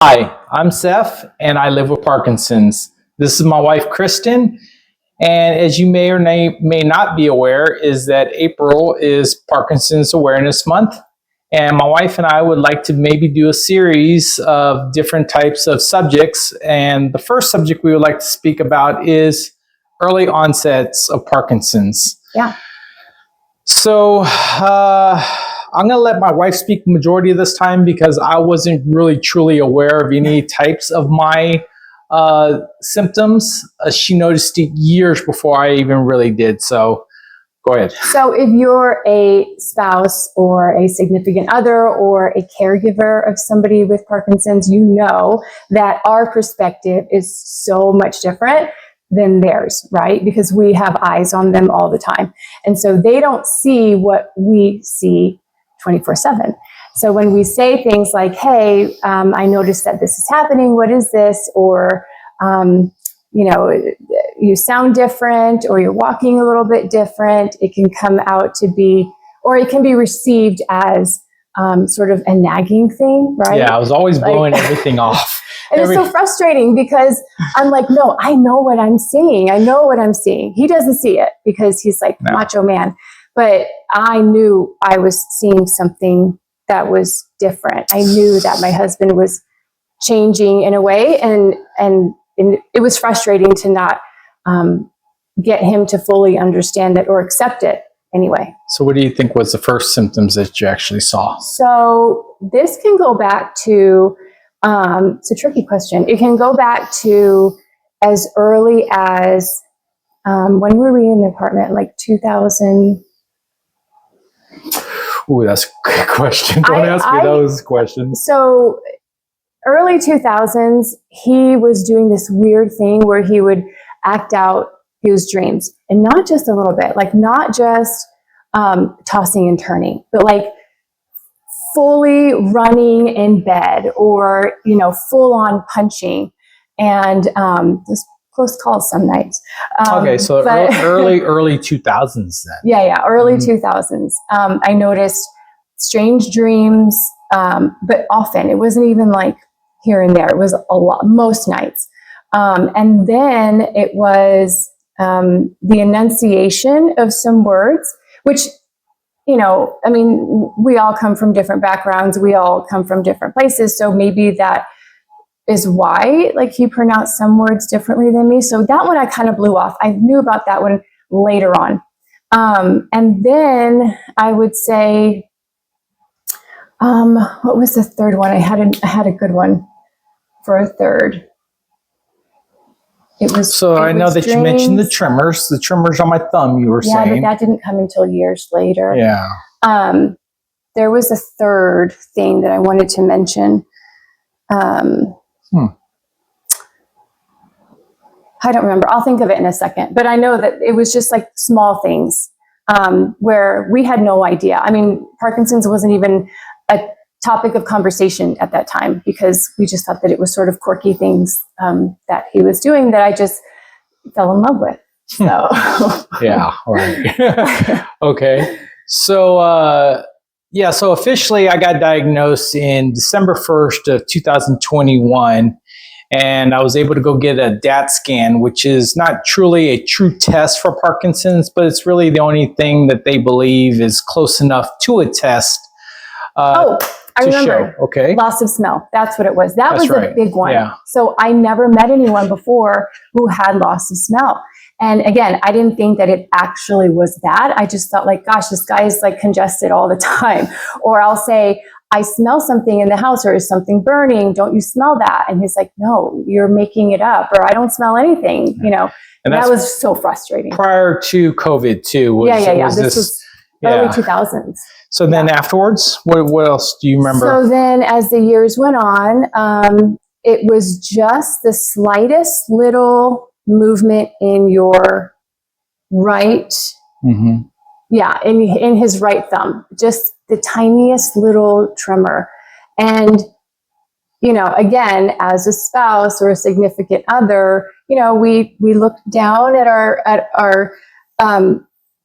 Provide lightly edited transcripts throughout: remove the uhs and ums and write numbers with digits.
Hi, I'm Seth, and I live with Parkinson's. This is my wife, Kristen, and as you may or may not be aware, is that April is Parkinson's Awareness Month, and my wife and I would like to maybe do a series of different types of subjects, and the first subject we would like to speak about is early onsets of Parkinson's. Yeah. So, I'm going to let my wife speak the majority of this time because I wasn't really truly aware of any types of my symptoms. She noticed it years before I even really did. So go ahead. So if you're a spouse or a significant other or a caregiver of somebody with Parkinson's, you know that our perspective is so much different than theirs, right? Because we have eyes on them all the time. And so they don't see what we see 24/7. So when we say things like, hey, I noticed that this is happening, what is this? Or, you sound different, or you're walking a little bit different, it can come out to be, or it can be received as sort of a nagging thing, right? Yeah, I was always blowing everything off. And it's so frustrating because I'm like, no, I know what I'm seeing. I know what I'm seeing. He doesn't see it because he's like macho man. But I knew I was seeing something that was different. I knew that my husband was changing in a way, and it was frustrating to not get him to fully understand it or accept it anyway. So what do you think was the first symptoms that you actually saw? So this can go back to, it's a tricky question. It can go back to as early as, when were we in the apartment? Like 2000. Ooh, that's a good question. Don't ask me those questions. So early 2000s, he was doing this weird thing where he would act out his dreams, and not just a little bit, like not just tossing and turning, but like fully running in bed, or, full on punching, and this close calls some nights. Okay, so early 2000s then. Yeah, early 2000s. I noticed strange dreams, but often. It wasn't even like here and there. It was a lot, most nights. And then it was the enunciation of some words, which, we all come from different backgrounds. We all come from different places. So maybe that is why, like, he pronounced some words differently than me. So that one I kind of blew off. I knew about that one later on. And then I would say, what was the third one? I had a good one for a third. I know that you mentioned the tremors on my thumb, you were saying. Yeah, but that didn't come until years later. Yeah. There was a third thing that I wanted to mention. I don't remember. I'll think of it in a second. But I know that it was just like small things where we had no idea. I mean, Parkinson's wasn't even a topic of conversation at that time because we just thought that it was sort of quirky things that he was doing that I just fell in love with. So yeah, right. Okay. So so officially I got diagnosed in December 1st of 2021, and I was able to go get a DAT scan, which is not truly a true test for Parkinson's, but it's really the only thing that they believe is close enough to a test. I remember. Show. Okay. Loss of smell. That's what it was. That's was right. A big one. Yeah. So I never met anyone before who had loss of smell. And again, I didn't think that it actually was that. I just thought like, gosh, this guy is like congested all the time. Or I'll say, I smell something in the house, or is something burning? Don't you smell that? And he's like, no, you're making it up, or I don't smell anything, And that was so frustrating. Prior to COVID too. This was early 2000s. So then afterwards, what else do you remember? So then as the years went on, it was just the slightest little movement in your right, in his right thumb, just the tiniest little tremor. And, again, as a spouse or a significant other, we looked down at our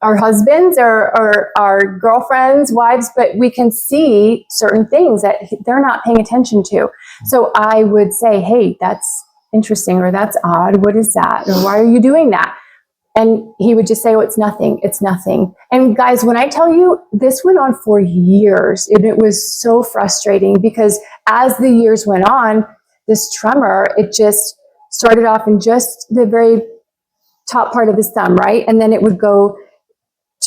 our husbands or our girlfriends, wives, but we can see certain things that they're not paying attention to. So I would say, hey, that's interesting, or that's odd. What is that? Or why are you doing that? And he would just say, oh, it's nothing. It's nothing. And guys, when I tell you, this went on for years, and it was so frustrating because as the years went on, this tremor, it just started off in just the very top part of his thumb, right? And then it would go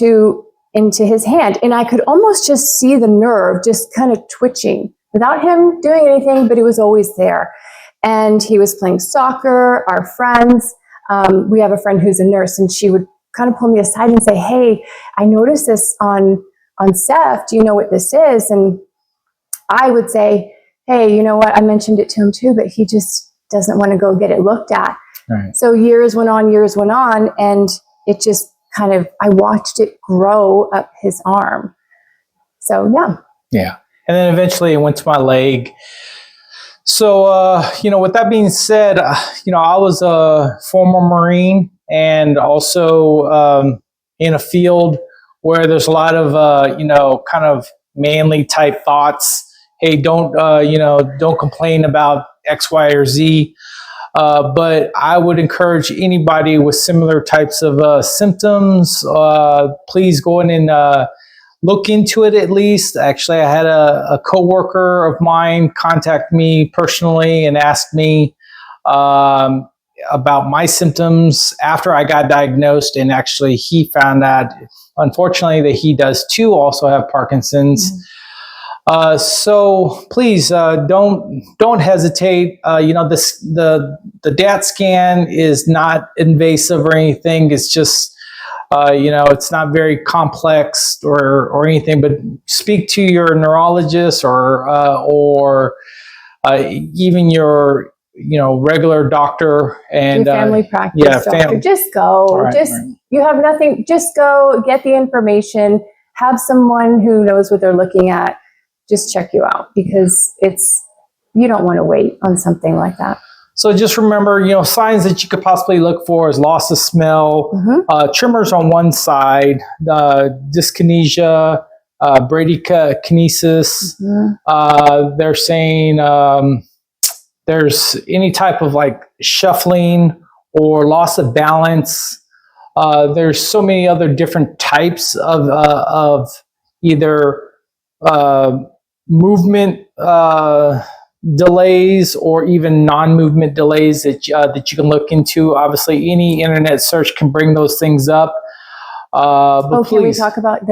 into his hand. And I could almost just see the nerve just kind of twitching without him doing anything, but it was always there. And he was playing soccer, our friends. We have a friend who's a nurse, and she would kind of pull me aside and say, hey, I noticed this on Seth. Do you know what this is? And I would say, hey, you know what? I mentioned it to him too, but he just doesn't want to go get it looked at. Right. So years went on, and it just kind of, I watched it grow up his arm. So, yeah. Yeah. And then eventually it went to my leg. So, with that being said, I was a former Marine, and also in a field where there's a lot of, kind of manly type thoughts. Hey, don't complain about X, Y, or Z. But I would encourage anybody with similar types of symptoms, please go in and look into it at least. Actually, I had a coworker of mine contact me personally and asked me about my symptoms after I got diagnosed. And actually, he found out, unfortunately, that he does too also have Parkinson's. Mm-hmm. So please don't hesitate. The DAT scan is not invasive or anything. It's just it's not very complex or anything. But speak to your neurologist or even your regular doctor and your family practice doctor. Just go. Right. You have nothing. Just go get the information. Have someone who knows what they're looking at just check you out, because you don't want to wait on something like that. So just remember, signs that you could possibly look for is loss of smell, mm-hmm. Tremors on one side, dyskinesia, bradykinesis. Mm-hmm. They're saying there's any type of like shuffling or loss of balance. There's so many other different types of either movement delays or even non-movement delays that you can look into. Obviously, any internet search can bring those things up. Can we talk about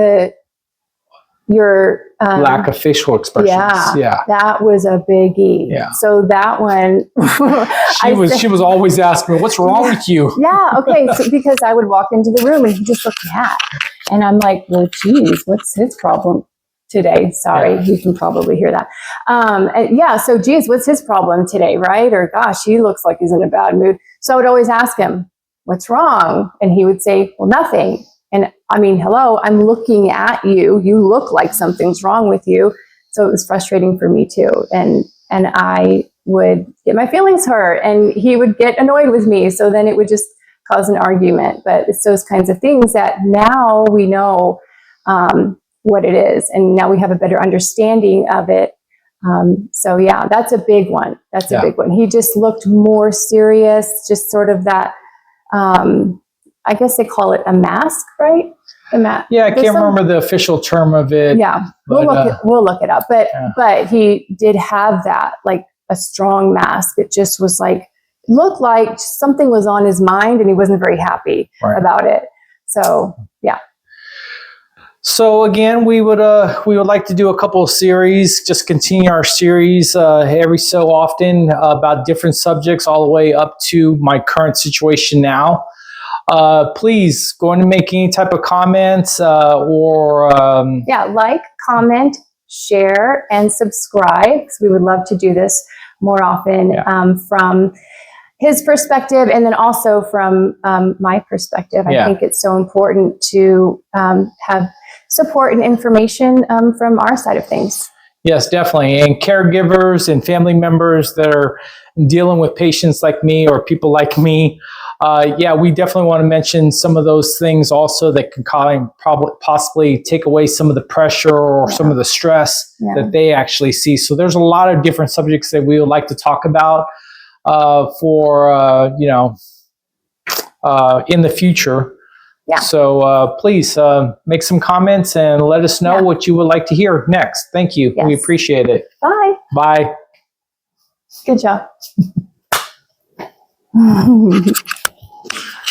your lack of facial expressions? Yeah, that was a biggie. Yeah. So that one, she was always asking me, "What's wrong with you?" Yeah. Okay. So because I would walk into the room and he just looked mad, and I'm like, "Well, geez, what's his problem today?" Sorry, you can probably hear that. So geez, what's his problem today, right? Or gosh, he looks like he's in a bad mood. So I would always ask him, "What's wrong?" And he would say, "Well, nothing." And I mean, hello, I'm looking at you. You look like something's wrong with you. So it was frustrating for me too. And I would get my feelings hurt, and he would get annoyed with me. So then it would just cause an argument. But it's those kinds of things that now we know what it is, and now we have a better understanding of it. So yeah, that's a big one. That's a big one. He just looked more serious, just sort of that, I guess they call it a mask, right? Yeah, I can't remember the official term of it. Yeah, we'll look it up. But he did have that, like a strong mask. It just was like, looked like something was on his mind, and he wasn't very happy about it. So yeah. So again, we would like to do a couple of series, just continue our series every so often about different subjects, all the way up to my current situation now. Please go and make any type of comments or like, comment, share, and subscribe, because we would love to do this more often from his perspective, and then also from my perspective. I think it's so important to have support and information from our side of things. Yes, definitely. And caregivers and family members that are dealing with patients like me or people like me, yeah, we definitely want to mention some of those things also that can probably possibly take away some of the pressure or some of the stress that they actually see. So there's a lot of different subjects that we would like to talk about for in the future. Yeah. So please make some comments and let us know what you would like to hear next. Thank you. Yes. We appreciate it. Bye. Bye. Good job.